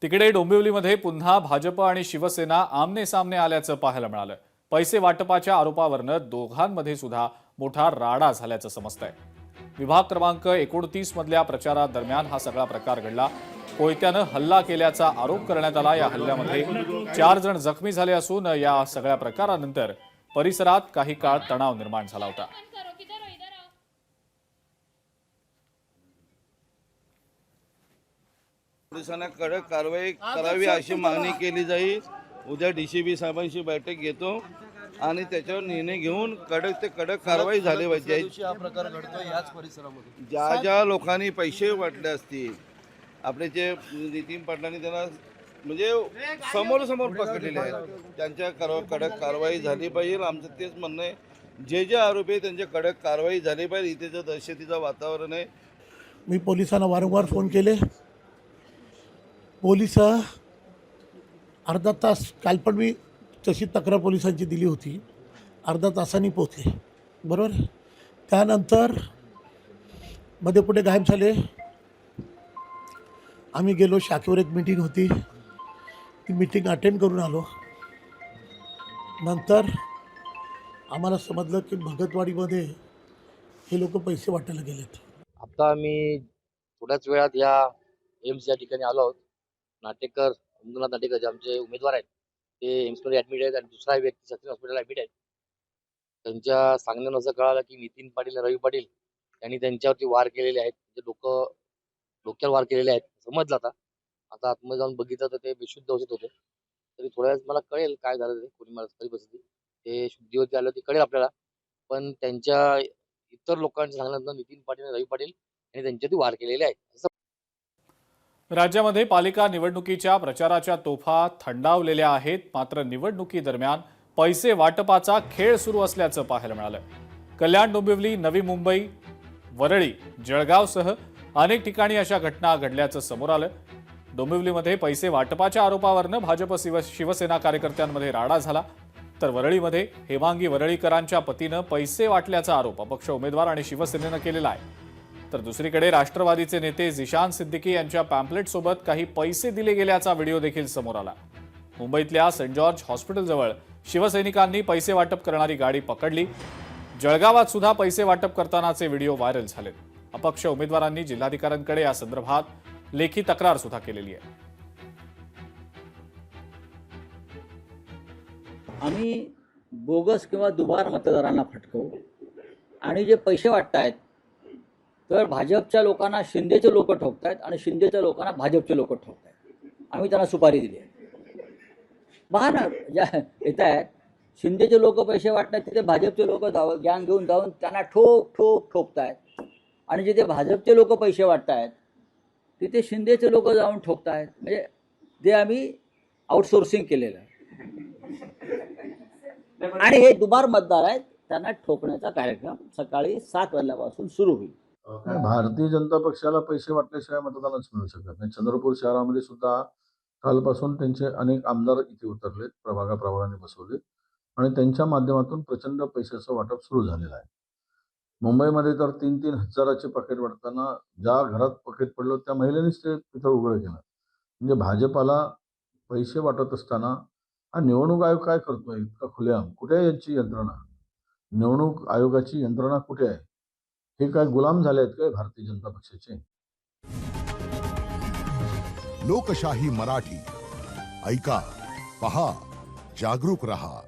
तिकडे डोंबिवलीमध्ये पुन्हा भाजप आणि शिवसेना आमने सामने आल्याचं पाहायला मिळालं। पैसे वाटपाच्या आरोपावरनं दोघांमध्ये सुद्धा मोठा राडा झाल्याचं समजतंय। विभाग क्रमांक 29 मधल्या प्रचारादरम्यान हा सगळा प्रकार घडला। कोयत्यानं हल्ला केल्याचा आरोप करण्यात आला। या हल्ल्यामध्ये 4 जण जखमी झाले असून या सगळ्या प्रकारानंतर परिसरात काही काळ तणाव निर्माण झाला होता। पोलिसांना कडक कारवाई करावी अशी मागणी केली जाईल। उद्या डीसीपी साहेबांशी बैठक घेतो आणि त्याच्यावर निर्णय घेऊन कडक ते कडक कारवाई झाली पाहिजे। हा प्रकार घडतोय याच परिसरामध्ये ज्या लोकांनी पैसे वाटले असतील, आपले जे नितीन पाटलांनी त्यांना म्हणजे समोर पकडलेले आहेत, त्यांच्या कडक कारवाई झाली पाहिजे। आमचं तेच म्हणणं आहे, जे आरोपी आहेत त्यांच्या कडक कारवाई झाली पाहिजे। इथे जो दहशतीचं वातावरण आहे। मी पोलिसांना वारंवार फोन केले। पोलिस अर्धा तास, काल पण मी तशी तक्रार पोलिसांची दिली होती, अर्धा तासांनी पोहोचले बरोबर। त्यानंतर मध्ये पुढे गायब झाले। आम्ही गेलो, शाखेवर एक मीटिंग होती, ती मीटिंग अटेंड करून आलो। नंतर आम्हाला समजलं की भगतवाडीमध्ये हे लोक पैसे वाटायला गेलेत। आता आम्ही थोड्याच वेळात या एम्स या ठिकाणी आलो आहोत। नाटेकर अंगनाथ नाटेकर जे आमचे उमेदवार आहेत ते एम्समध्ये ॲडमिट आहेत आणि दुसरा व्यक्ती सचिन हॉस्पिटल ॲडमिट आहे। त्यांच्या सांगण्यानं असं कळालं की नितीन पाटील रवी पाटील यांनी त्यांच्यावरती वार केलेले आहेत, जे डोक्यावर वार केलेले आहेत समजलं। आता आतमध्ये जाऊन बघितलं तर ते बेशुद्ध अवस्थेत होते। तरी थोड्या वेळात मला कळेल काय झालं ते, कोणी मला परिस्थिती ते शुद्धीवरती आलं ते कळेल आपल्याला। पण त्यांच्या इतर लोकांच्या सांगण्यानं नितीन पाटील आणि रवी पाटील यांनी त्यांच्यावरती वार केलेले आहेत। राज्यामध्ये पालिका निवडणुकीच्या प्रचाराच्या तोफा थंडावलेल्या आहेत। मात्र निवडणुकीदरम्यान पैसे वाटपाचा खेळ सुरू असल्याचं पाहायला मिळालं। कल्याण, डोंबिवली, नवी मुंबई, वरळी, जळगावसह अनेक ठिकाणी अशा घटना घडल्याचं समोर आलं। डोंबिवलीमध्ये पैसे वाटपाच्या आरोपावरनं भाजप शिवसेना कार्यकर्त्यांमध्ये राडा झाला, तर वरळीमध्ये हेमांगी वरळीकरांच्या पतीनं पैसे वाटल्याचा आरोप अपक्ष उमेदवार आणि शिवसेनेनं केलेला आहे। तर दुसरीकडे राष्ट्रवादीचे नेते झिशान सिद्दीकी यांच्या पॅम्पलेटसोबत काही पैसे दिले गेल्याचा व्हिडिओ देखील समोर आला। मुंबईतल्या सेंट जॉर्ज हॉस्पिटलजवळ शिवसैनिकांनी पैसे वाटप करणारी गाडी पकडली। जळगावात सुद्धा पैसे वाटप करतानाचे व्हिडिओ व्हायरल झालेत। अपक्ष उमेदवारांनी जिल्हाधिकाऱ्यांकडे या संदर्भात लेखी तक्रार सुद्धा केलेली आहे। आम्ही बोगस किंवा दुबार मतदारांना फटकवू आणि जे पैसे वाटतायत तर भाजपच्या लोकांना शिंदेचे लोक ठोकतायत आणि शिंदेच्या लोकांना भाजपचे लोक ठोकतायत। आम्ही त्यांना सुपारी दिली आहे। पहा ना, ज्या येत आहेत शिंदेचे लोक पैसे वाटतात तिथे भाजपचे लोक गॅंग घेऊन जाऊन त्यांना ठोकतायत आणि जिथे भाजपचे लोक पैसे वाटतायत तिथे शिंदेचे लोक जाऊन ठोकतायत। म्हणजे ते आम्ही आउटसोर्सिंग केलेलं आहे आणि हे दुबार मतदार आहेत, त्यांना ठोकण्याचा कार्यक्रम सकाळी 7 वाजल्यापासून सुरू होईल। भारतीय जनता पक्षाला पैसे वाटल्याशिवाय मतदानच मिळू शकत नाही। चंद्रपूर शहरामध्ये सुद्धा कालपासून त्यांचे अनेक आमदार इथे उतरलेत, प्रभागाने बसवले आणि त्यांच्या माध्यमातून प्रचंड पैशाचं वाटप सुरू झालेलं आहे। मुंबईमध्ये तर 3-3 हजाराचे पाकिट वाटताना ज्या घरात पाकिट पडलं त्या महिलेनेच ते तिथं उघड केलं। म्हणजे भाजपाला पैसे वाटत असताना हा निवडणूक आयोग काय करतोय इतका खुलेआम? कुठे आहे यांची यंत्रणा? निवडणूक आयोगाची यंत्रणा कुठे आहे? हे काय गुलाम झाले आहेत काय भारतीय जनता पक्षाचे? लोकशाही मराठी ऐका, पहा, जागरूक रहा।